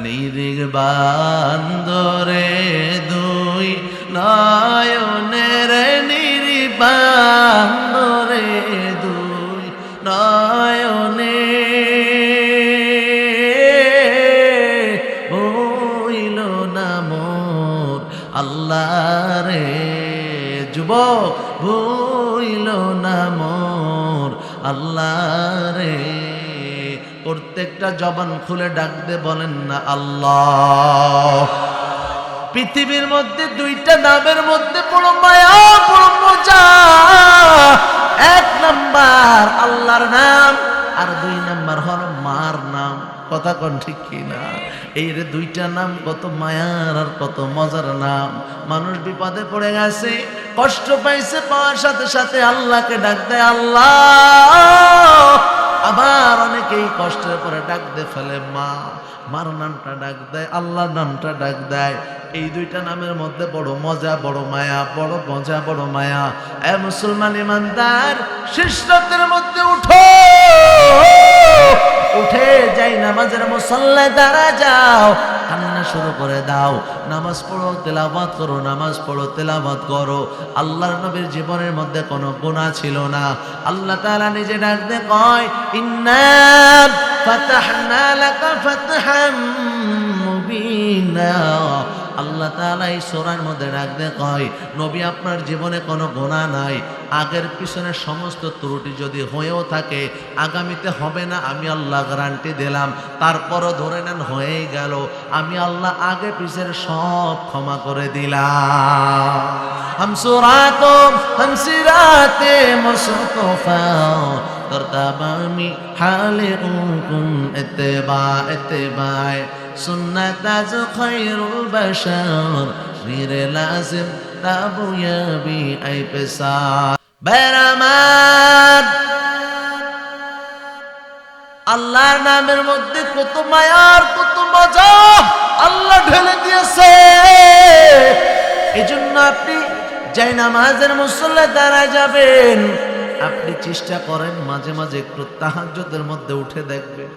নির্বাণ ধরে দুই নয়নের নির্বাণ ধরে দুই নয়নে হইল না মোর আল্লাহ রে যুবক ভইল না মোর আল্লাহ রে প্রত্যেকটা জবান খুলে ডাক দে বলেন না আল্লাহ। পৃথিবীর মধ্যে দুইটা নামের মধ্যে বড় মায়া বড় মজা, এক নাম্বার আল্লাহর নাম আর দুই নাম্বার হলো মার নাম। কথা কোন ঠিক কিনা? এই রে দুইটা নাম কত মায়ার আর কত মজার নাম। মানুষ বিপদে পড়ে গেছে, কষ্ট পাইছে, পাওয়ার সাথে সাথে আল্লাহকে ডাক দেয় আল্লাহ। আবার অনেকেই কষ্টের পরে ডাক দিয়ে ফেলে মা, মার নামটা ডাক দেয়, আল্লাহর নামটা ডাক দেয়। এই দুইটা নামের মধ্যে বড় মজা বড় মায়া, বড় মজা বড় মায়া। এ মুসলমান ইমানদার, শেষ রাতের মধ্যে উঠো, উঠে যাই নামাজের মুসল্লায় দাঁড়া যাও, কান্না শুরু করে দাও, নামাজ পড়ো তেলাওয়াত করো, নামাজ পড়ো তেলাওয়াত করো। আল্লাহর নবীর জীবনের মধ্যে কোনো গুনাহ ছিল না। আল্লাহ তাআলা নিজে ডাক দিয়ে কয় ইন্না ফাতাহনা লাকা ফাতহাম মুবিনা। আল্লাহ তাআলা এই সূরার মধ্যে ডাক দিয়ে কয় নবী আপনার জীবনে কোনো গুনাহ নাই, আগের পিছনের সমস্ত ত্রুটি যদি হয়েও থাকে আগামীতে হবে না, আমি আল্লাহ গ্যারান্টি দিলাম। তারপরও ধরে নেন হয়েই গেল, আমি আল্লাহ আগে পিছের সব ক্ষমা করে দিলাম। হাম সুরাতো হাম সিরাতে মুস্তফা করতাবামি হালে উকুম ইত্তেবা ইত্তেবায়ে সুন্নাত আজ খায়রুল বাশার মেরে লাজিম তাবুয়াবি আই পেশা। বেরামাত আল্লাহর নামের মধ্যে কত মায়ার কত মজা আল্লাহ ঢেলে দিয়েছে। এজন্য আপনি যাই নামাজের মুসল্লায় দাঁড়ায় যাবেন, আপনি চেষ্টা করেন মাঝে মাঝে একটু তাহাজ্জুদের মধ্যে উঠে দেখবেন।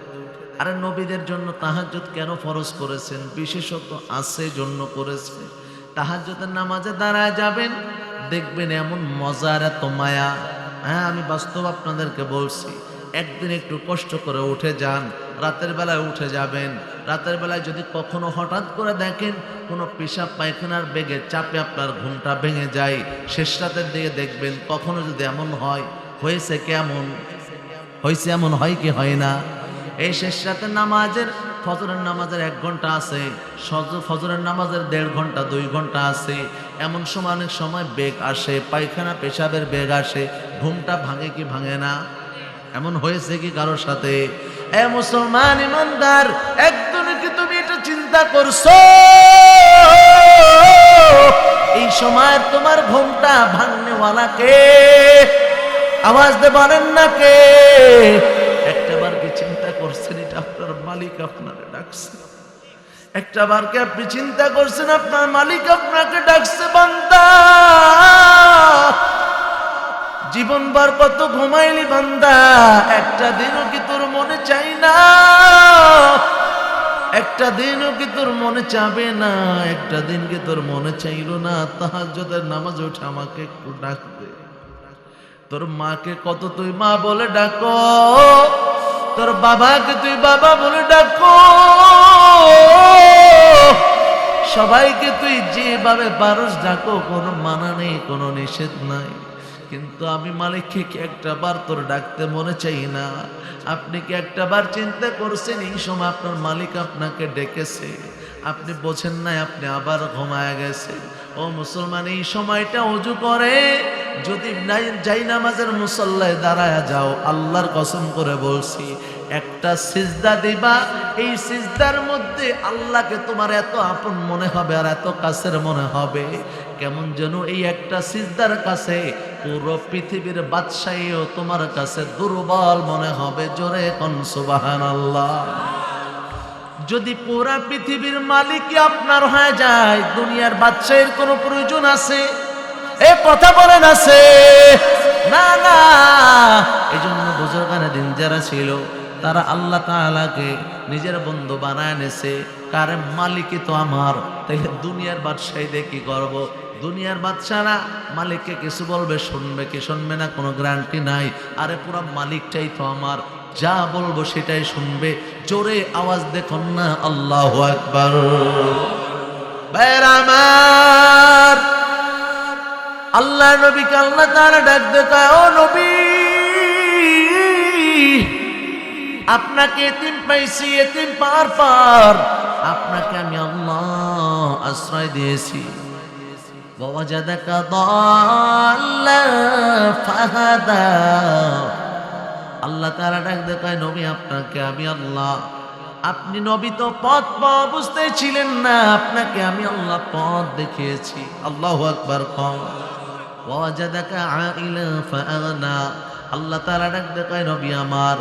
আরে নবীদের জন্য তাহাজ্জুদ কেন ফরজ করেছেন? বিশেষত আছে জন্য করেছে। তাহাজ্জুদের নামাজে দাঁড়ায় যাবেন, দেখবেন এমন মজার এত মায়া। হ্যাঁ, আমি বাস্তব আপনাদেরকে বলছি। একদিন একটু কষ্ট করে উঠে যান, রাতের বেলায় উঠে যাবেন। রাতের বেলায় যদি কখনো হঠাৎ করে দেখেন কোনো পেশাব পায়খানার বেগে চাপে আপনার ঘুমটা ভেঙে যায়, শেষ রাতের দিকে দেখবেন কখনো যদি এমন হয়, হয়েছে কেমন হয়েছে, এমন হয় কি হয় না? এই শেষ রাতের নামাজের ফজরের নামাজের 1 ঘন্টা আছে, ফজরের নামাজের 1.5 ঘন্টা 2 ঘন্টা আছে। এমন সময় অনেক সময় বেগ আসে, পায়খানা পেশাবের বেগ আসে, ঘুমটা ভাঙে কি ভাঙে না? এমন হয়েছে কি কারোর সাথে? এ মুসলমান ইমানদার, একদিন কি তুমি এটা চিন্তা করছো এই সময় তোমার ঘুমটা ভাঙনেওয়ালা কে? আওয়াজ দিয়ে বলেন না কে? একটাবার কি চিন্তা করছেন এটা আপনার মালিক আপনারে ডাকছে? একটাবার কি আপনি চিন্তা করছেন আপনার মালিক আপনাকে ডাকছে? বান্দা জীবনভর কত ঘুমাইলি বান্দা, একটা দিনও কি তোর মনে চাই না? একটা দিনও কি তোর মনে চাবে না? একটা দিন কি তোর মনে চাইল না তাহাজ্জুদের নামাজ উঠে আমাকে একটু ডাকবে? তোর মাকে কত তুই মা বলে ডাকো, তোর বাবাকে তুই বাবা বলে ডাকো, সবাইকে তুই যেভাবে পারস ডাকো, কোনো মানা নেই, কোনো নিষেধ নাই। কিন্তু আমি মালিককে কি একটা বার তোর ডাকতে মনে চাই না? আপনি কি একটা বার চিন্তা করছেন এই সময় আপনার মালিক আপনাকে ডেকেছে, আপনি বোঝেন নাই, আপনি আবার ঘুমায় গেছেন? ও মুসলমান, এই সময়টা ওযু করে যদি যাই নামাজের মুসল্লায় দাঁড়ায় যাও, আল্লাহর কসম করে বলছি একটা সিজদা দিবা, এই সিজদার মধ্যে আল্লাহকে তোমার এত আপন মনে হবে আর এত কাছের মনে হবে, কেমন যেন এই একটা সিজদার কাছে পুরো পৃথিবীর বাদশাহীও তোমার কাছে দুর্বল মনে হবে। জোরে কোন সুবহানাল্লাহ। যদি পুরা পৃথিবীর মালিকই আপনার হয়ে যায়, দুনিয়ার বাদশাহীর কোনো প্রয়োজন আছে? এ কথা বলেন আছে? না না। এই জন্য বুজুর্গানে দিন যারা ছিল তারা আল্লাহ তাআলাকে নিজের বন্ধু বানায় নেছে। কারণ মালিকই তো আমার, তাইলে দুনিয়ার বাদশাহী দিয়ে কি করব? দুনিয়ার বাদশারা মালিককে কিছু বলবে, শুনবে কি শুনবে না কোনো গ্যারান্টি নাই। আরে পুরো মালিকটাই তো আমার, যা বলবো সেটাই শুনবে। জোরে আওয়াজ দেখুন না আল্লাহু আকবার। ভাইরা আমার, আল্লাহ নবীকে আল্লাহ তাআলা ডাক দেয়, ও নবী, আপনাকে এতিম পাইছি, এতিম পার পার আপনাকে আমি আল্লাহ আশ্রয় দিয়েছি। ওয়াজাদাকা দাল্লা ফাহাদা। আল্লাহ তাআলা ডাক দেয়, নবী আপনাকে আমি আল্লাহ, আপনি নবী তো পথ বুঝতে ছিলেন না, আপনাকে আমি আল্লাহ পথ দেখিয়েছি। আল্লাহু আকবার। ওয়াজাদাকা আইলা ফাআগনা। আল্লাহ তাআলা ডাক দেয়, নবী আমার,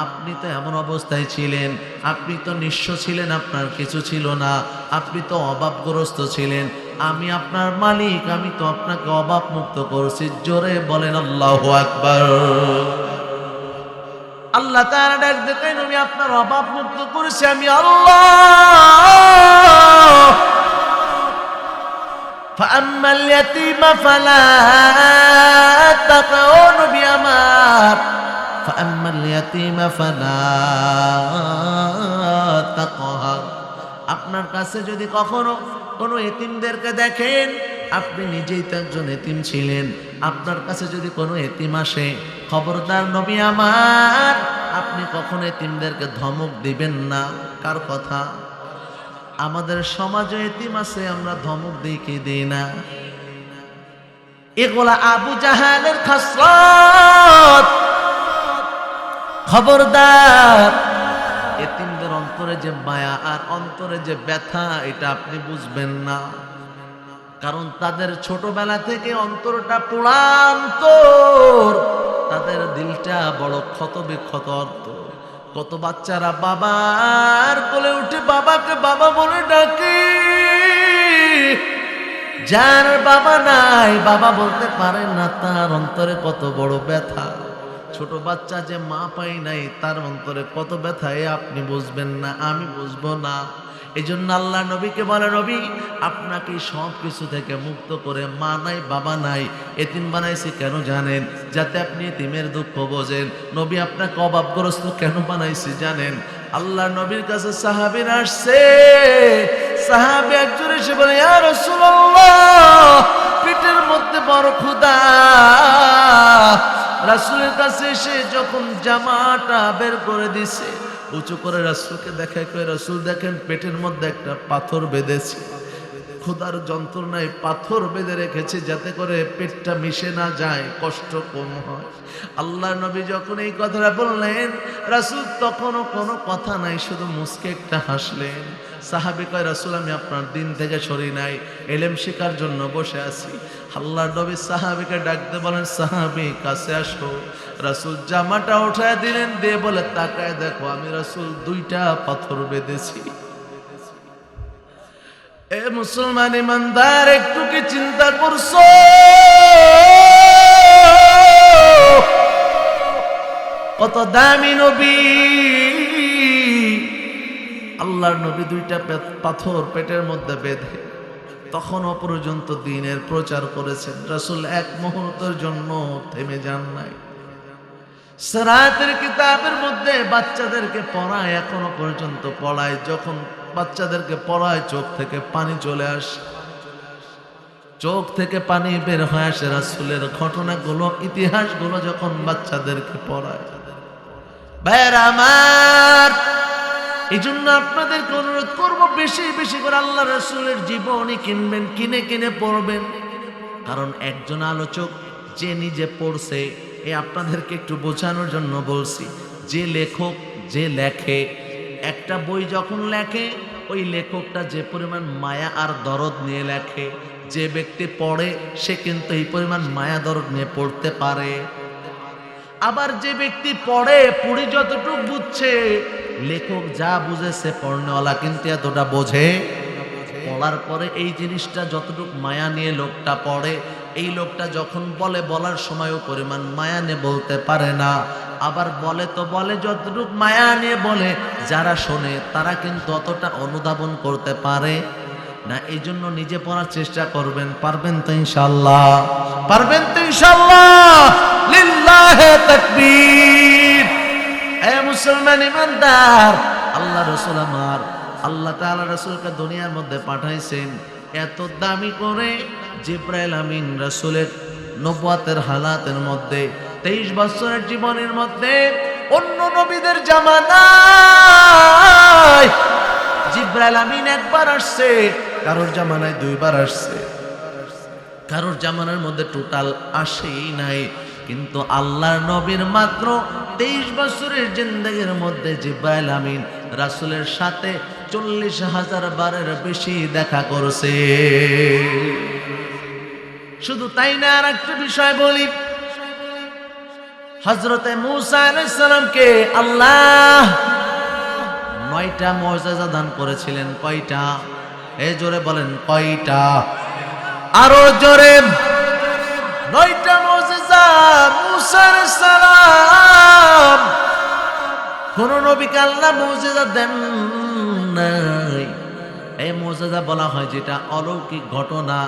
আপনি তো এমন অবস্থায় ছিলেন, আপনি তো নিঃস্ব ছিলেন, আপনার কিছু ছিল না, আপনি তো অভাবগ্রস্ত ছিলেন। আমি আপনার মালিক, আমি তো আপনাকে অভাব মুক্ত করছি। জোরে বলেন আল্লাহু আকবার। আল্লাহ তাআলা ডাক দেয়, নবী আপনার অভাব মুক্ত করেছি আমি আল্লাহ। فأما اليتيم فلا تقهر। নবী আমার, فأما اليتيم فلا تقهر। আপনার কাছে যদি কখনো কোনো এতিমদেরকে দেখেন, আপনি নিজেই তো একজন এতিম ছিলেন, আপনার কাছে যদি কোনো এতিম আসে, খবরদার নবী আমার, আপনি কখনো এতিমদেরকে ধমক দিবেন না। কার কথা? আমাদের সমাজে এতিম আছে, আমরা ধমক দিই কি দিই না? এগুলা আবু জাহালের খাসলত। খবরদার, এতিমদের অন্তরে যে মায়া আর অন্তরে যে ব্যথা, এটা আপনি বুঝবেন না। কারণ তাদের ছোটবেলা থেকে অন্তরটা পোড়ান্ত, তাদের দিলটা বড় ক্ষত বিক্ষত। কত বাচ্চারা বাবার কোলে উঠে বাবাকে বাবা বলে ডাকে, যার বাবা নাই, বাবা বলতে পারে না, তার অন্তরে কত বড় ব্যথা। ছোট বাচ্চা যে মা পাই নাই, তার অন্তরে কত ব্যথা, এ আপনি বুঝবেন না, আমি বুঝবো না। এই জন্য আল্লাহ নবীকে বলে, নবী আপনাকে সব কিছু থেকে মুক্ত করে, মা নাই বাবা নাই, এতিম বানাইছি কেন জানেন? যাতে আপনি এতিমের দুঃখ বোঝেন। নবী আপনাকে অভাবগ্রস্ত কেন বানাইছি জানেন? আল্লাহ নবীর কাছে সাহাবীরা আসছে, সাহাবী একজন এসে বলে, ইয়া রাসূলুল্লাহ, পেটের মধ্যে বড় ক্ষুধা। রাসূলের কাছে এসে যখন জামাটা বের করে দিছে, উঁচু করে রাসূলকে দেখায়, কয় রাসূল দেখেন পেটের মধ্যে একটা পাথর বেঁধেছে, ক্ষুধার যন্ত্রণায় পাথর বেঁধে রেখেছে, যাতে করে পেটটা মিশে না যায়, কষ্ট কম হয়। আল্লাহ নবী যখন এই কথাটা বললেন, রাসূল তখনও কোনো কথা নাই, শুধু মুস্কে একটা হাসলেন। সাহাবী কয়, রাসূল আমি আপনার দিন থেকে সরি নাই, ইলম শেখার জন্য বসে আছি। আল্লাহ নবী সাহাবীকে ডাকতে বলেন, সাহাবী কাছে আসো। রাসূল জামাটা উঠায় দিলেন, দিয়ে বলে, তাকায় দেখো আমি রাসূল দুইটা পাথর বেঁধেছি। এ মুসলমান ইমানদার, একটু কি চিন্তা করছো? কত দামি নবী! আল্লাহর নবী দুইটা পাথর পেটের মধ্যে বেঁধে তখনও পর্যন্ত দ্বীনের প্রচার করেছেন। রাসূল এক মুহূর্তের জন্য থেমে যান নাই। সিরাতের কিতাবের মধ্যে বাচ্চাদেরকে পড়ায়, এখনো পর্যন্ত পড়ায়। যখন বাচ্চাদেরকে পড়ায়, চোখ থেকে পানি চলে আসে, চোখ থেকে পানি বের হয়ে আসে। রাসূলের ঘটনাগুলো, ইতিহাসগুলো যখন বাচ্চাদেরকে পড়ায়, ভাইরা আমার, এই জন্য আপনাদেরকে অনুরোধ করবো, বেশি বেশি করে আল্লাহ রাসূলের জীবনী কিনবেন, কিনে কিনে পড়বেন। কারণ একজন আলোচক যে নিজে পড়ছে, এ আপনাদেরকে একটু বোঝানোর জন্য বলছি। যে লেখক যে লেখে, একটা বই যখন লেখে, ওই লেখকটা যে পরিমাণ মায়া আর দরদ নিয়ে লেখে, যে ব্যক্তি পড়ে সে কিন্তু এই পরিমাণ মায়া দরদ নিয়ে পড়তে পারে। আবার যে ব্যক্তি পড়ে, পড়ি যতটুকু বুঝছে, লেখক যা বুঝেছে পড়নেওয়ালা কিন্তু এতটা বোঝে। পড়ার পরে এই জিনিসটা যতটুকু মায়া নিয়ে লোকটা পড়ে, এই লোকটা যখন বলে, বলার সময়ও পরিমাণ মায়া নিয়ে বলতে পারে না। আবার বলে তো বলে যতটুকু মায়া নিয়ে বলে, যারা শোনে তারা কিন্তু অতটা অনুধাবন করতে পারে না। এই জন্য নিজে পড়ার চেষ্টা করবেন। পারবেন তো ইনশাআল্লাহ? পারবেন তো ইনশাআল্লাহ? লিল্লাহি তাকবীর। এ মুসলমান ইমানদার, আল্লাহ রাসূল আমার, আল্লাহ তাআলা রাসূলকে দুনিয়ার মধ্যে পাঠাইছেন এত দামি করে। জিবরাইল আমিন রাসূলের নবুয়তের হালাতের মধ্যে 23 বছরের জীবনের মধ্যে অন্য নবীদের জামানায় জিবরাইল আমিন একবার আসছে, কারোর জামানায় দুইবার আসছে, কারোর জামানার মধ্যে টোটাল আসেই নাই। কিন্তু আল্লাহর নবীর মাত্র 23 বছরের জিন্দেগির মধ্যে জিবরাইল আমিন রাসূলের সাথে 40,000 বারের বেশি দেখা করছে। শুধু তাই না, আর একটা বিষয় বলি। হযরতে মূসা আলাইহিস সালামকে আল্লাহ 9টা মুজিজা দান করেছিলেন। কয়টা? এই জোরে বলেন কয়টা? আরো জোরে। 9টা মুজিজা মূসা আলাইহিস সালাম। কোন নবীকে আল্লাহ মুজিজা দেন নাই। এই মুজিজা বলা হয় যেটা অলৌকিক ঘটনা,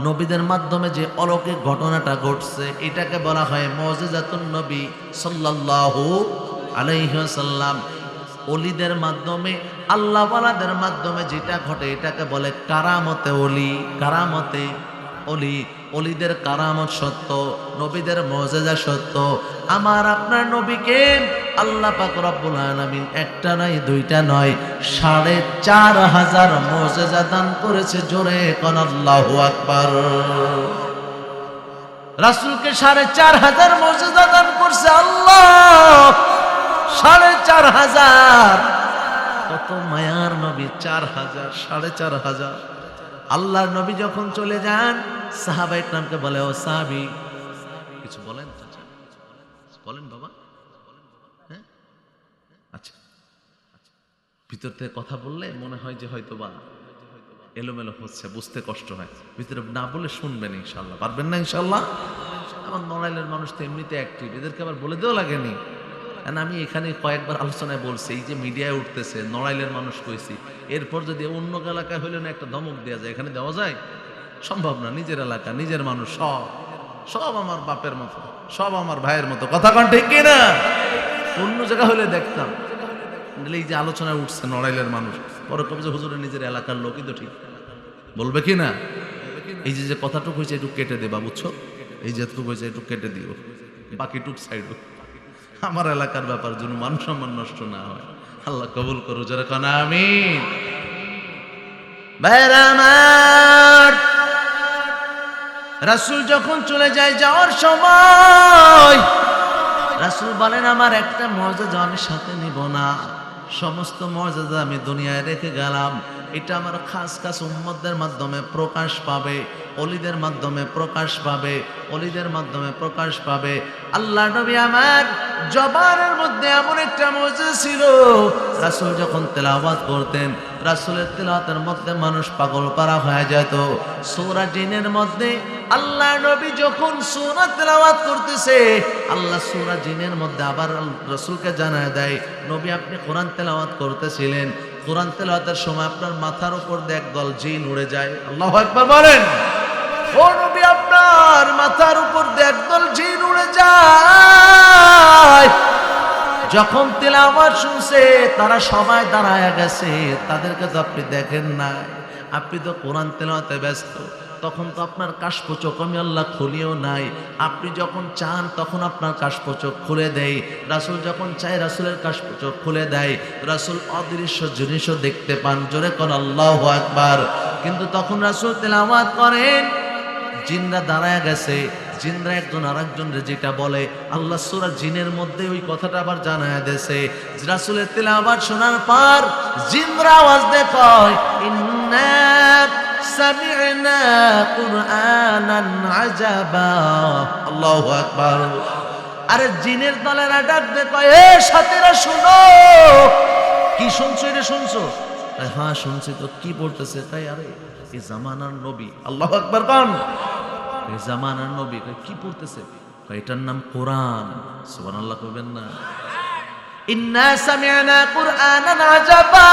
নবীদের মাধ্যমে যে অলৌকিক ঘটনাটা ঘটছে এটাকে বলা হয় মুজিজাতুন নবী সাল্লাল্লাহু আলাইহি ওয়াসাল্লাম। ওলিদের মাধ্যমে, আল্লাহ ওয়ালাদের মাধ্যমে যেটা ঘটে এটাকে বলে কারামতে ওলি। কারামতে ওলি, ওলিদের কারামত সত্য, নবীদের মুজিজা সত্য। আমার আপনার নবীকে আল্লাহ পাক রব্বুল আলামিন একটা নয় দুইটা নয় 4,500 মুজিজা দান করেছে। জোরে কোন আল্লাহু আকবার। রাসূলকে 4,500 মুজিজা দান করছে আল্লাহ। 4,500। কত মায়ার নবী! 4,000, 4,500। আল্লাহর নবী যখন চলে যান, সাহাবায়ে কেরামকে বলে, ও সাহাবী কিছু বলেন, চাচা বলেন বাবা। হ্যাঁ, আচ্ছা, ভিতর থেকে কথা বললে মনে হয় যে হয়তো বা এলোমেলো হচ্ছে, বুঝতে কষ্ট হয়। ভিতরে না বলে শুনবেন ইনশাআল্লাহ। পারবেন না ইনশাআল্লাহ? আমার নড়াইলের মানুষ তো এমনিতে অ্যাক্টিভ, এদেরকে আবার বলে দেওয়া লাগেনি। আমি এখানে কয়েকবার আলোচনায় বলছি, এই যে মিডিয়ায় উঠতেছে নড়াইলের মানুষ কইছি, এরপর যদি অন্য এলাকায় হইলে না একটা ধমক দেওয়া যায়, এখানে দেওয়া যায়? সম্ভব না। নিজের এলাকা, নিজের মানুষ, সব সব আমার বাপের মতো, সব আমার ভাইয়ের মতো। কথা কন ঠিক কিনা? অন্য জায়গা হলে দেখতাম। এই যে আলোচনায় উঠছে নড়াইলের মানুষ, পরে কবে যে হুজুরের নিজের এলাকার লোকই তো ঠিক বলবে কি না? এই যে কথাটুকু হয়েছে একটু কেটে দেবা, বুঝছো? এই যেটুকু হয়েছে একটু কেটে দিও, বাকিটুক সাইড। আমার এলাকার ব্যাপার যেন মান সম্মান নষ্ট না হয়। আল্লাহ কবুল করো, যারা কানা আমিন। ভাইরা আমার, রাসূল যখন চলে যায়, যাওয়ার সময় রাসূল বলেন, আমার একটা মুজিজা আমি সাথে নিব না, সমস্ত মুজিজা আমি দুনিয়ায় রেখে গেলাম। এটা আমার খাস খাস উম্মতদের মাধ্যমে প্রকাশ পাবে, ওলিদের মাধ্যমে প্রকাশ পাবে, ওলিদের মাধ্যমে প্রকাশ পাবে। আল্লাহ নবী আমার জবানের মধ্যে এমন একটা মুজিজা ছিল, রাসূল যখন তেলাওয়াত করতেন, রাসূলের তেলাওয়াতের মধ্যে মানুষ পাগল পারা হয়ে যেত। সূরা জিনের মধ্যে আল্লাহ নবী যখন সূরা তেলাওয়াত করতেছে, আল্লাহ সূরা জিনের মধ্যে আবার রাসূলকে জানায় দেয়, নবী আপনি কোরআন তেলাওয়াত করতেছিলেন, কোরআন তেলাওয়াতের সময় আপনার মাথার উপর দিয়ে একদল জিন উড়ে যায়। আল্লাহু আকবার বলেন। ও নবী, আপনার মাথার উপর দিয়ে একদল জিন উড়ে যায়। যখন তেলাওয়াত শুনছে তারা সবাই দাঁড়ায় গেছে, তাদেরকে তো আপনি দেখেন না, আপনি তো কোরআন তেলাওয়াতে ব্যস্ত। তখন তো আপনার কাশপোচক আমি আল্লাহ খুলিও নাই। আপনি যখন চান তখন আপনার কাশপোচক খুলে দেয়, রাসূল যখন চায় রাসূলের কাশপোচক খুলে দেয়। রাসূল অদৃশ্য জিনিসও দেখতে পান। জোরে কোন আল্লাহু আকবার। কিন্তু তখন রাসূল তেলাওয়াত করেন, জিনরা দাঁড়ায় গেছে, জিনরা একজন আরেকজনরে যেটা বলে, আল্লাহ সূরা জিনের মধ্যে ওই কথাটা আবার জানায় দেছে। রাসূলের তেলাওয়াত শোনার পর জিনরা আওয়াজ দেয়, কয় ইন্না সামি'না কুরআনান আজাবা। আল্লাহু আকবার। আরে জিনের দলেরা ডাক দেয়, কয় এ সাথীরা শুনো। কি শুনছো? এটা শুনছো? হ্যাঁ শুনছি। তো কি পড়তেছে? তাই আরে এই জামানার নবী। আল্লাহু আকবার কোন? এই জামানার নবী। কি পড়তেছে? এটার নাম কোরআন। সুবহানাল্লাহ কইবেন না? ইন্না সামি'না কুরআনান আজাবা,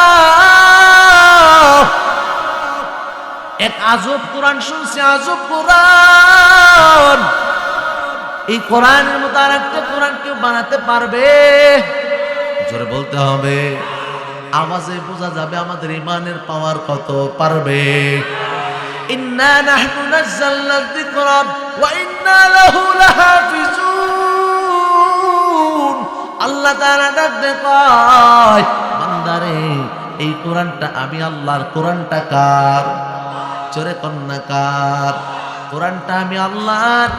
এক আজব কোরআন শুনছি, আজব কোরআন। এই কোরআনের মতো আর একটা কোরআন কেউ বানাতে পারবে? জোরে বলতে হবে, আওয়াজে বোঝা যাবে আমাদের ইমানের পাওয়ার কত। পারবে? ইন্না নাহনু নাযালনা যিকরা ওয়া ইন্না লাহু লাহাফিজুন। আল্লাহ তাআলা ডাকতে কয়, বান্দারে এই কোরআনটা আমি আল্লাহর। কোরআনটা কার? জোরে কন্যা কার? কোরআনটা আমি আল্লাহর,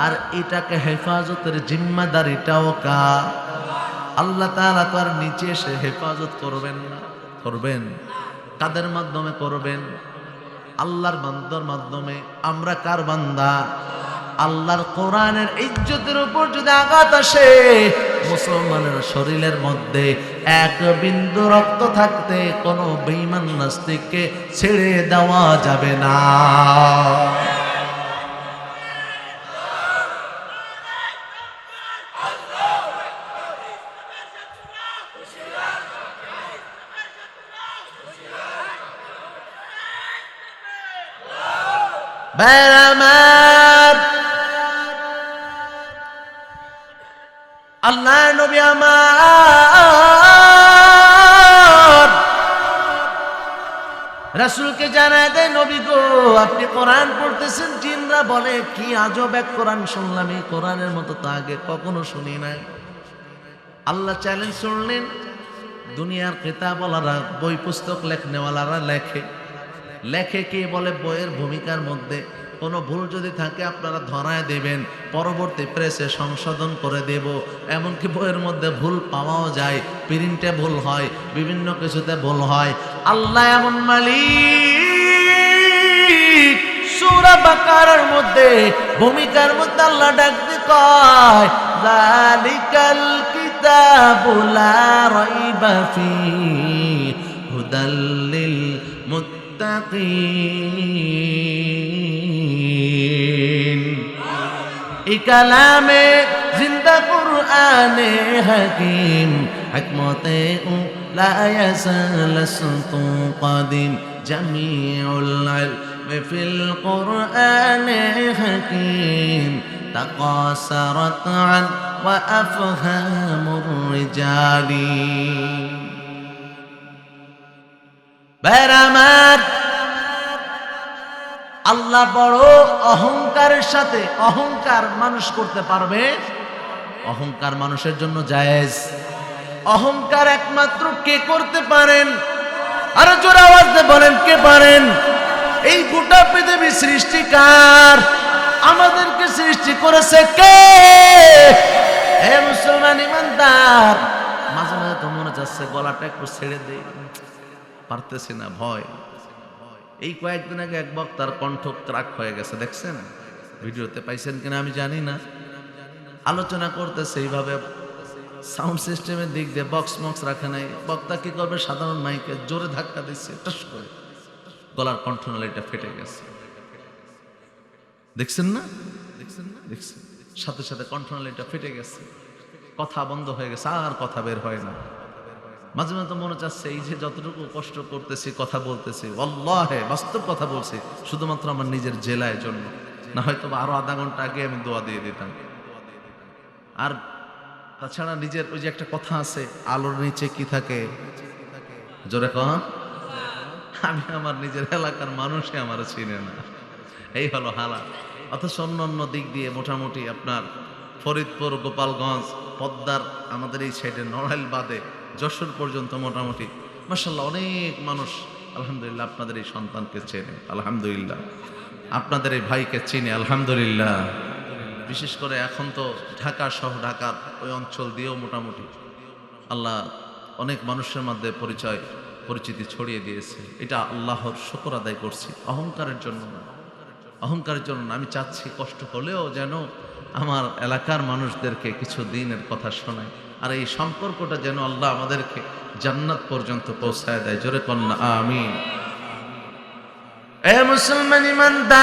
আর এটাকে হেফাজতের জিম্মাদারিটাও কার? আল্লাহ তাআলা তো আর নিচে এসে হেফাজত করবেন না। করবেন কাদের মাধ্যমে? করবেন আল্লাহর বান্দার মাধ্যমে। আমরা কার বান্দা? আল্লাহর। কোরআনের ইজ্জতের উপর যদি আঘাত আসে, মুসলমানের শরীরের মধ্যে এক বিন্দু রক্ত থাকতে কোনো বেঈমান নাস্তিককে ছেড়ে দেওয়া যাবে না। আমার আল্লাহ নবী আমার রাসূলকে জানায় দেয়, নবী গো আপনি কোরআন পড়তেছেন। জিনরা বলে, কি আজব এক কোরআন শুনলাম, এই কোরআনের মতো তো আগে কখনো শুনি নাই। আল্লাহ চ্যালেঞ্জ শুনলেন, দুনিয়ার কিতাবওয়ালারা, বই পুস্তক লেখনেওয়ালারা লেখে কে বলে বইয়ের ভূমিকার মধ্যে কোনো ভুল যদি থাকে আপনারা ধরায় দেবেন, পরবর্তী প্রেসে সংশোধন করে দেব। এমনকি বইয়ের মধ্যে ভুল পাওয়াও যায়, প্রিন্টে ভুল হয়, বিভিন্ন কিছুতে ভুল হয়। আল্লাহ এমন মালিক, সূরা বাকারার মধ্যে ভূমিকার মধ্যে আল্লাহ ডাকতে কয়, যালিকাল কিতাবু লা রাইবা ফীহি হুদাল লিল মুত্তাকিন। এই কালামে জিন্দা কুরআনে হাকিম, হিকমতে লা ইয়াসালাসতু কাদিম, জামিউল ইলমি ফিল কুরআনে হাকিম, তাকাসারাত আন ওয়া আফহামুর রিজালি। আমার আল্লাহ বড় অহংকারের সাথে, অহংকার মানুষ করতে পারবে? অহংকার মানুষের জন্য জায়েজ। অহংকার একমাত্র কে করতে পারেন? আরো জোরে আওয়াজ দিয়ে বলেন, কে পারেন? এই গোটা পৃথিবী সৃষ্টিকার, আমাদেরকে সৃষ্টি করেছে কে? হে মুসলমান ইমানদার, মাঝে মাঝে তো মনে যাচ্ছে গলাটা একটু ছেড়ে দেই, পারতেছি না, ভয়। এই কয়েকদিন আগে এক বক্তার কণ্ঠ ক্রাক হয়ে গেছে, দেখছেন? ভিডিওতে পাইছেন কিনা আমি জানি না। আলোচনা করতেছে এইভাবে, সাউন্ড সিস্টেমের দিক দিয়ে বক্স রাখে নাই। বক্তা কি করবে? সাধারণ মাইকে জোরে ধাক্কা দিচ্ছে, টস করে গলার কণ্ঠনালীটা ফেটে গেছে। দেখছেন না? দেখছেন? সাথে সাথে কণ্ঠনালীটা ফেটে গেছে, কথা বন্ধ হয়ে গেছে, আর কথা বের হয় না। মাঝে মাঝে মনে চাচ্ছে এই যে যতটুকু কষ্ট করতেছি, কথা বলতেছি, আল্লাহে বাস্তব কথা বলছি, শুধুমাত্র আমার নিজের জেলায় জন্য, না হয়তো আরো আধা ঘন্টা আগে আমি দোয়া দিয়ে দিতাম। আর তাছাড়া নিজের ওই যে একটা কথা আছে, আলোর নিচে কি থাকে? জোরে কন। আমি আমার নিজের এলাকার মানুষই আমার চিনে না, এই হলো হালাত। অথচ অন্য দিক দিয়ে মোটামুটি আপনার ফরিদপুর, গোপালগঞ্জ, পদ্মার আমাদের এই সাইডে নড়াইল বাদে যশোর পর্যন্ত মোটামুটি মাশাআল্লাহ অনেক মানুষ আলহামদুলিল্লাহ আপনাদের এই সন্তানকে চেনে, আলহামদুলিল্লাহ আপনাদের এই ভাইকে চিনে, আলহামদুলিল্লাহ। বিশেষ করে এখন তো ঢাকা সহ ঢাকার ওই অঞ্চল দিয়েও মোটামুটি আল্লাহ অনেক মানুষের মধ্যে পরিচিতি ছড়িয়ে দিয়েছে। এটা আল্লাহর শুকর আদায় করছি, অহংকারের জন্য না, অহংকারের জন্য না। আমি চাচ্ছি কষ্ট হলেও যেন আমার এলাকার মানুষদেরকে কিছু দিনের কথা শোনায়, আর এই সম্পর্কটা যেন আল্লাহ আমাদেরকে জান্নাত পর্যন্ত পৌঁছায় দেয়। জোরে কন্যা আমিন। এ মুসলমান ইমানদার,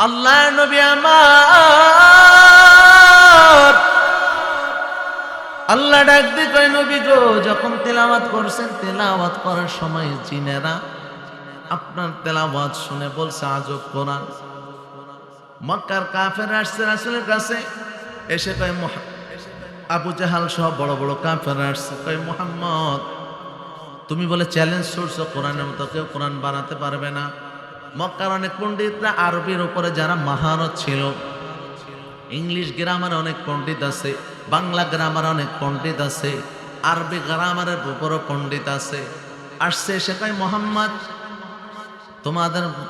আল্লাহ নবী আমার আল্লাহ ডাক দিয়ে কয় নবী গো, যখন তেলাওয়াত করছেন তেলাওয়াত করার সময় জিনেরা আপনার তেলাওয়াত শুনে বলছে আজব কোরআন। মক্কার কাফেররা আসছে রাসূলের কাছে, এসে কয় আবু জাহাল সহ বড় বড় কাফেররা আসছে, কয় মুহাম্মদ তুমি বলে চ্যালেঞ্জ করছো কোরআনের মতো কেউ কোরআন বানাতে পারবে না। মক্কার অনেক পণ্ডিতরা আরবির উপরে যারা মহারত ছিল, ইংলিশ গ্রামারে অনেক পণ্ডিত আছে, বাংলা গ্রামারে অনেক পণ্ডিত আছে, আরবি গ্রামারের উপরও পণ্ডিত আছে, আসছে এসে কয় মুহাম্মদ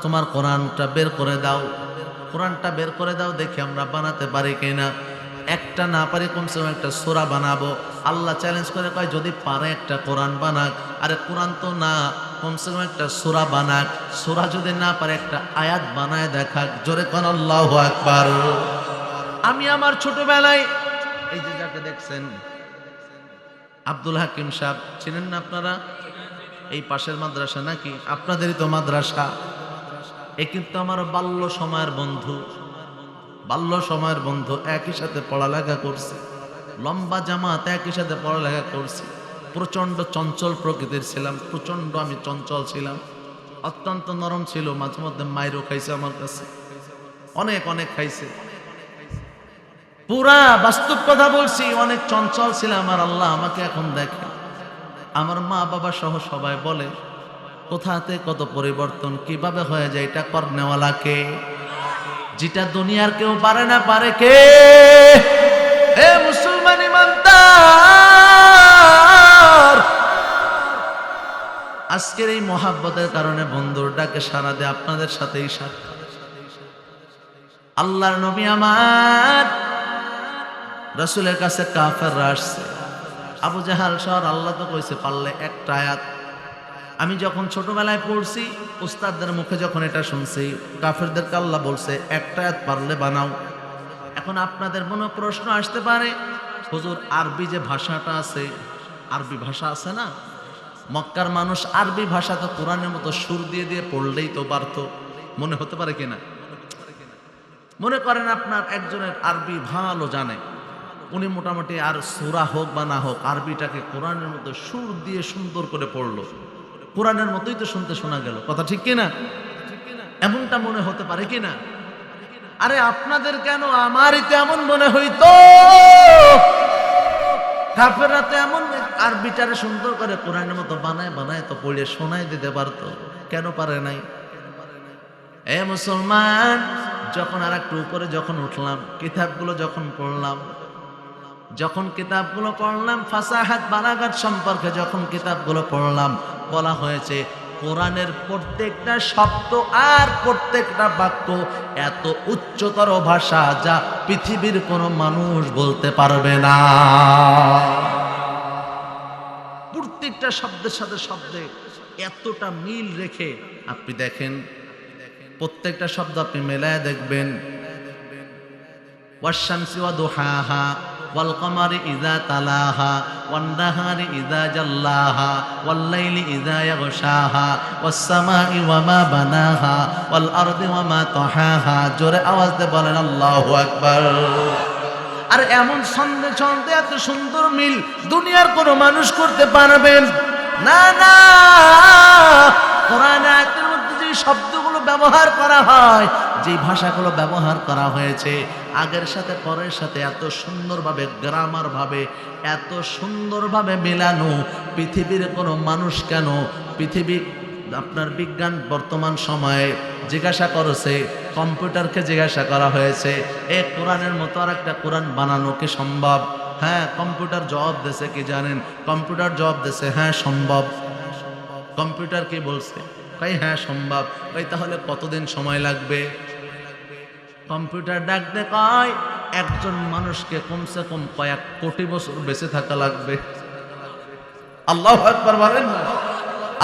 তোমার কোরআনটা বের করে দাও, কোরআনটা বের করে দাও দেখি আমরা বানাতে পারি কিনা। একটা না পারি কমসে কম একটা সূরা বানাবো। আল্লাহ চ্যালেঞ্জ করে কয় যদি পারে একটা কোরআন বানাক। আরে কোরআন তো না, কমসে কম একটা সূরা বানাক। সূরা যদি না পারে একটা আয়াত বানায় দেখাক। জোরে কোন আল্লাহু আকবার। আমি আমার ছোটবেলায় এই যে যাকে দেখছেন আব্দুল হাকিম সাহেব, চিনেন না আপনারা? এই পাশের মাদ্রাসা নাকি আপনাদেরই তো মাদ্রাসা। এ কিন্তু আমার বাল্য সময়ের বন্ধু, একই সাথে পড়ালেখা করছে, লম্বা জামাত একই সাথে পড়ালেখা করছি। প্রচন্ড চঞ্চল প্রকৃতির ছিলাম, প্রচন্ড আমি চঞ্চল ছিলাম, অত্যন্ত নরম ছিল, মাঝে মধ্যে মাইরও খাইছে আমার কাছে, অনেক অনেক খাইছে। পুরা বাস্তব কথা বলছি, অনেক চঞ্চল ছিলাম। আর আল্লাহ আমাকে এখন দেখে, আমার মা বাবা সহ সবাই বলে কোথাতে কত পরিবর্তন কিভাবে হয়ে যায়, এটা করনেওয়ালাকে, যেটা দুনিয়ার কেউ পারে না, পারে কে? হে মুসলমান ইমানদার, আজকের এই মহাব্বতের কারণে বন্ধুর ডাকে সাড়া দিয়ে আপনাদের সাথেই সাক্ষাৎ। আল্লাহর নবী আমার রাসূলের কাছে কাফেররা আসছে, আবু জাহাল সর। আল্লাহ তো কইছে পারলে একটা আয়াত। আমি যখন ছোটবেলায় পড়ছি, উস্তাদদের মুখে যখন এটা শুনছি, কাফেরদেরকে আল্লাহ বলছে একটা আয়াত পারলে বানাও। এখন আপনাদের মনে প্রশ্ন আসতে পারে, হুজুর আরবি যে ভাষাটা আছে, আরবি ভাষা আছে না, মক্কার মানুষ আরবি ভাষা তো কোরআনের মতো সুর দিয়ে দিয়ে পড়লেই তো পারত, মনে হতে পারে কিনা? মনে করেন আপনার একজনের আরবি ভালো জানে, উনি মোটামুটি আর সূরা হোক বা না হোক আরবিটাকে কোরআনের মতো সুর দিয়ে সুন্দর করে পড়লো, কোরআনের মতোই তো শুনতে শোনা গেল, কথা ঠিক কিনা? এমনটা মনে হতে পারে কিনা? আরে আপনাদের কেন, আমারই তো এমন মনে হইতো। কাফেররা তো এমন আরবিটারে সুন্দর করে কোরআনের মতো বানায় বানায় তো পড়ে শোনায় দিতে পারতো, কেন পারে নাই? এ মুসলমান, যখন আর একটু উপরে যখন উঠলাম, কিতাবগুলো যখন পড়লাম, ফাসাহাত বালাগাত সম্পর্কে যখন কিতাবগুলো পড়লাম, বলা হয়েছে কোরআনের প্রত্যেকটা শব্দ আর প্রত্যেকটা বাক্য এত উচ্চতর ভাষা যা পৃথিবীর কোনো মানুষ বলতে পারবে না। প্রত্যেকটা শব্দের সাথে শব্দে এতটা মিল রেখে আপনি দেখেন, প্রত্যেকটা শব্দ আপনি মেলায় দেখবেন। ওয়াশ-শামসি ওয়া দুহাহা ওয়াল কমারি ইযা তালাহা ওয়ান নাহারি ইযা জাল্লাহা ওয়াল লাইলি ইযা ইয়াগশাহা ওয়াস সামাই ওয়া মা বানাহা ওয়াল আরদি ওয়া মা তাহাহা। জোরে আওয়াজ দিয়ে বলেন আল্লাহু আকবার। আর এমন ছন্দে ছন্দে এত সুন্দর মিল দুনিয়ার কোনো মানুষ করতে পারবেন না। না, কোরআন আয়াতের মধ্যে যে শব্দগুলো ব্যবহার করা হয়, যে ভাষাগুলো ব্যবহার করা হয়েছে, আগের সাথে পরের সাথে এত সুন্দরভাবে গ্রামার ভাবে এত সুন্দরভাবে মেলানো, পৃথিবীর কোনো মানুষ কেন, পৃথিবী আপনার বিজ্ঞান বর্তমান সময়ে জিজ্ঞাসা করেছে, কম্পিউটারকে জিজ্ঞাসা করা হয়েছে এ কোরআনের মতো আর একটা কোরআন বানানো কি সম্ভব? হ্যাঁ, কম্পিউটার জবাব দিয়েছে কি জানেন? কম্পিউটার জবাব দিয়েছে হ্যাঁ সম্ভব। কম্পিউটার কি বলছে? কই হ্যাঁ সম্ভব। কই তাহলে কতদিন সময় লাগবে? কম্পিউটার ডাক দে কয় একজন মানুষকে কমসে কম কয়েক কোটি বছর বেঁচে থাকা লাগবে। আল্লাহু আকবার বলেন না,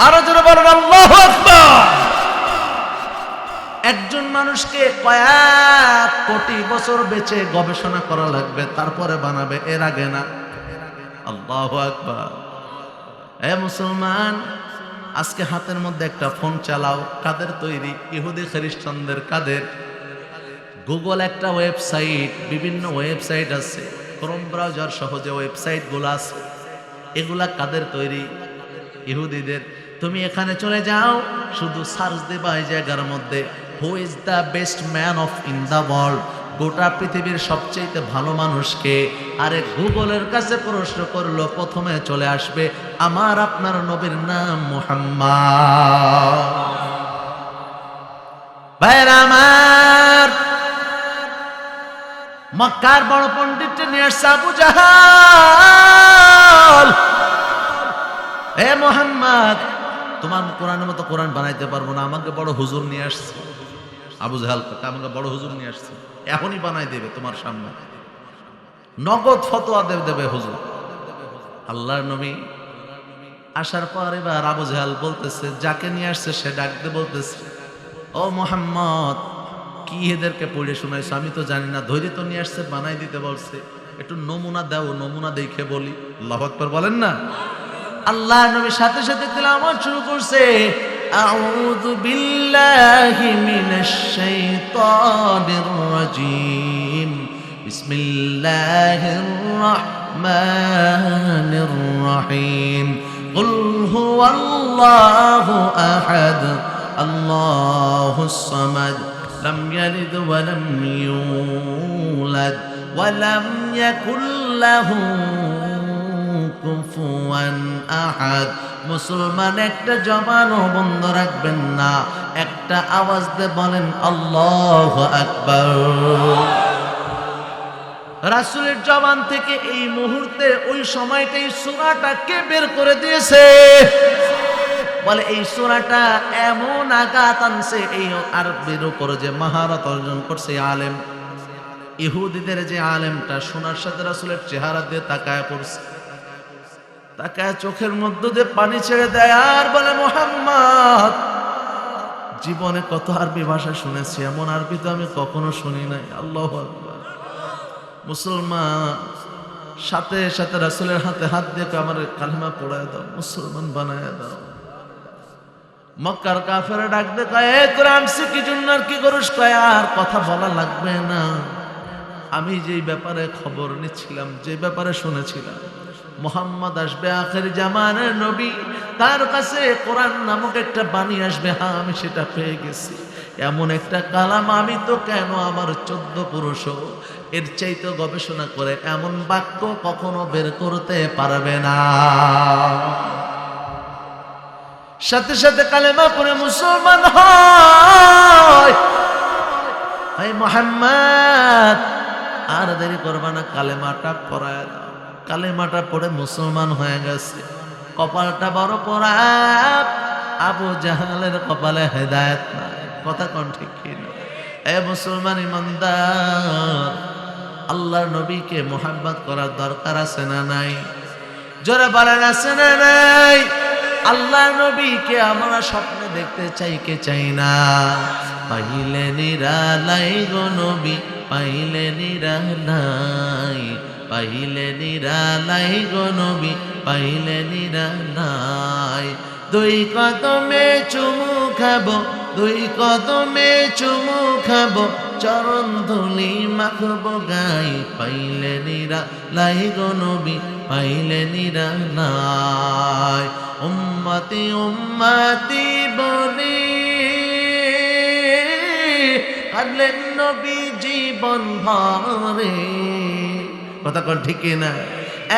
আরো জোরে বলেন আল্লাহু আকবার। একজন মানুষকে কয়েক কোটি বছর বেঁচে গবেষণা করা লাগবে, তারপরে বানাবে, এর আগে না। আল্লাহু আকবার। এ মুসলমান, আজকে হাতের মধ্যে একটা ফোন চালাও, কাদের তৈরি? ইহুদি খ্রিস্টানদের। কাদের? গুগল একটা ওয়েবসাইট, বিভিন্ন ওয়েবসাইট আছে, ক্রোম ব্রাউজার সহ যে ওয়েবসাইটগুলো আছে, এগুলা কাদের তৈরি? ইহুদিদের। তুমি এখানে চলে যাও, শুধু সার্চ দেবা এই জায়গার মধ্যে, who is the best man of in the world, গোটা পৃথিবীর সবচেয়ে ভালো মানুষকে। আরে গুগলের কাছে প্রশ্ন করলো, প্রথমে চলে আসবে আমার আপনার নবীর নাম মুহাম্মদ। ভাইরা আমার, মক্কার বড় পণ্ডিত নিয়ে আসছে আবু জাহাল। এ মুহাম্মদ, তোমার কোরআনের মতো কোরআন বানাইতে পারবো না, আমাকে বড় হুজুর নিয়ে আসছে। আবু জাহাল আমাকে বড় হুজুর নিয়ে আসছে, এখনই বানাই দেবে তোমার সামনে, নগদ ফতোয়া দেবে হুজুর। আল্লাহর নবী আসার পর এবার আবু জাহাল বলতেছে, যাকে নিয়ে আসছে সে ডাকতে বলতেছে, ও মুহাম্মদ, কি এদেরকে পড়ে শোনাইছো? আমি তো জানি না, ধৈর্য তো নিয়ে আসছে, বানাই দিতে বলছে, একটু নমুনা দাও, নমুনা দেখে বলি। আল্লাহু আকবার বলেন না। আল্লাহ নবী সাথে সাথে তিলাওয়াত শুরু করছে, আউযু বিল্লাহি মিনাশ শাইতানির রাজীম, বিসমিল্লাহির রাহমানির রহিম, কুল হুয়াল্লাহু আহাদ, আল্লাহুস সামাদ, লাম ইয়ালিদ ওয়া লাম ইউলাদ ওয়া লাম ইয়াকুল লাহু কুফুয়ান আহাদ। মুসলমান একটা জবানও বন্ধ রাখবেন না, একটা আওয়াজ দিয়ে বলেন আল্লাহু আকবার। রাসূলের জবান থেকে এই মুহূর্তে ওই সময়টাই সূরাটা কে বের করে দিয়েছে? বলে এই সূরাটা এমন আঘাত আনছে এই আরবির উপর, যে মহারত অর্জন করছে আলেম। ইহুদিদের যে আলেমটা শোনার সাথে রাসূলের চেহারা দিয়ে তাকায় পড়ছে, তাকায় চোখের মধ্যে দিয়ে পানি ছেড়ে দেয় আর বলে, মুহাম্মদ, জীবনে কত আরবি ভাষা শুনেছি, এমন আরবি তো আমি কখনো শুনি নাই। আল্লাহু আকবার। মুসলমান সাথে সাথে রাসূলের হাতে হাত দিয়ে আমার কালেমা পড়ায় দাও, মুসলমান বানায় দাও। মক্কার কাফেররা ডাক দে, কয় এ তোরা আমসি কি জন্য আর কি করিস? কয় আর কথা বলা লাগবে না, আমি যেই ব্যাপারে খবর নিচ্ছিলাম, যে ব্যাপারে শুনেছিলাম, মুহাম্মদ আসবে আখির জামানের নবী, তার কাছে কোরআন নামক একটা বাণী আসবে। হ্যাঁ, আমি সেটা পেয়ে গেছি। এমন একটা কালাম আমি তো কেন আমার 14 পুরুষও এর চাইতে গবেষণা করে এমন বাক্য কখনো বের করতে পারবে না। সাথে সাথে কালেমা পড়ে মুসলমান হয়। এই মুহাম্মদ, আর দেরি করবা না, কালেমাটা পড়ায় দাও। কালেমাটা পড়ে মুসলমান হয়ে গেছে। কপালটা বড় পোড়া, আবু জাহালের কপালে হেদায়েত নাই। কথা কোন ঠিক কিনা? এ মুসলমান ইমানদার, আল্লাহর নবীকে মুহাব্বত করার দরকার আছে না নাই? জোরে বলেন, আছে না নাই? আল্লাহর নবীকে আমরা স্বপ্নে দেখতে চাই কে চাই না? পাইলে নিরালাই গো নবী, পাইলে নিরালাই, পাইলে নিরালাই গো নবী, পাইলে নিরালাই। দুই কদমে চুমু খাবো, দুই কদমে চুমু খাবো, চরণ ধুলি মাখবো গাই, পাইলে নিরালাই গো নবী, পাইলে নিরালাই। উম্মতি উম্মতি বলি কাঁদলেন নবী জীবন ভরে। কথা কোন ঠিক না?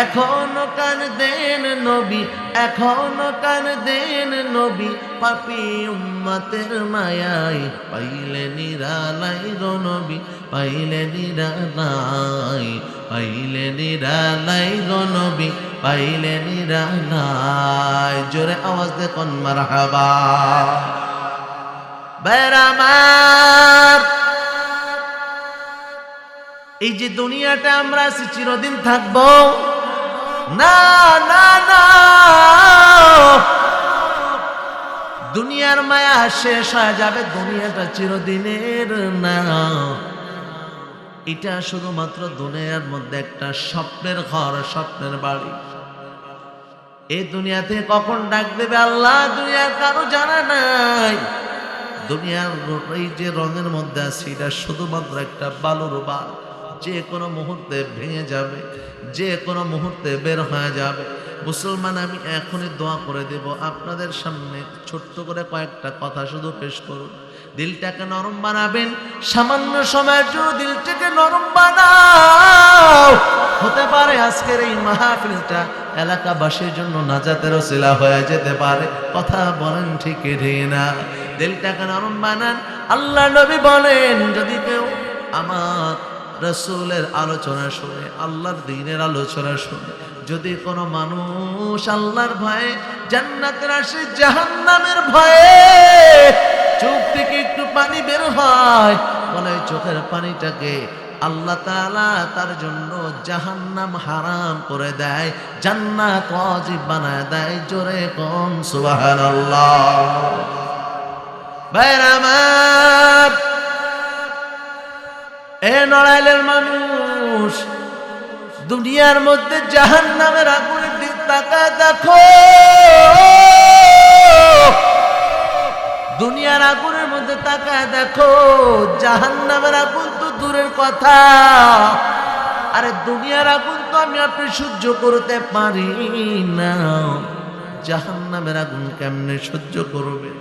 এখনো কাঁদেন নবী, এখনো কাঁদেন নবী, পাপী উম্মতের মায়ায়, পাইলে নিরালাই গো নবী, পাইলে নিরালাই, পাইলে নিরালাই গো নবী, পাইলে নিরালাই। জোরে আওয়াজ দে কোন মারহাবা। বেরামার, এই যে দুনিয়াটা আমরা আছি চিরদিন থাকবো না, না না, দুনিয়ার মায়া শেষ হয়ে যাবে, দুনিয়াটা চিরদিনের না। এটা শুধুমাত্র দুনিয়ার মধ্যে একটা স্বপ্নের ঘর, স্বপ্নের বাড়ি। এই দুনিয়াতে কখন ডাক দেবে আল্লাহ দুনিয়ার কারো জানা নাই। দুনিয়ার এই যে রঙের মধ্যে আছে এটা শুধুমাত্র একটা বালুর বাল, যে কোনো মুহূর্তে ভেঙে যাবে, যে কোনো মুহূর্তে বের হয়ে যাবে। মুসলমান, আমি এখনই দোয়া করে দেব আপনাদের সামনে ছোট্ট করে কয়েকটা কথা শুধু পেশ করুন। দিলটাকে নরম বানাবেন, সামান্য সময়ের জন্য দিলটাকে নরম বানাও। হতে পারে আজকের এই মাহফিলটা এলাকাবাসীর জন্য নাজাতের ওসিলা হয়ে যেতে পারে। কথা বলেন ঠিক না? দিলটাকে নরম বানান। আল্লাহ নবী বলেন, যদি কেউ আমার রাসূলের আলোচনা শুনে, আল্লাহর দ্বীনের আলোচনা শুনে, যদি কোনো মানুষ আল্লাহর ভয়ে জান্নাতের আসে জাহান্নামের ভয়ে চোখ থেকে একটু পানি বের হয়, বলে চোখের পানিটাকে আল্লাহ তাআলা তার জন্য জাহান্নাম হারাম করে দেয়, জান্নাত ওয়াজিব বানায় দেয়। জোরে কোন সুবহানাল্লাহ। ভাইরা আমার, এ নড়াইলের মানুষ, দুনিয়ার মধ্যে জাহান্নামের আগুনের দিক তাকায় দেখো। দুনিয়ার আগুনের মধ্যে তাকায় দেখো, জাহান্নামের আগুন তো দূরের কথা। আরে দুনিয়ার আগুন তো আমি আপনি সহ্য করতে পারি না, জাহান্নামের আগুন কেমনে সহ্য করবেন?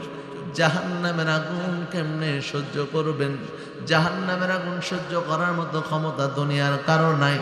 জাহান্নামের আগুন কেমনে সহ্য করবেন? জাহান্নামের আগুন সহ্য করার মতো ক্ষমতা দুনিয়ার কারো নাই।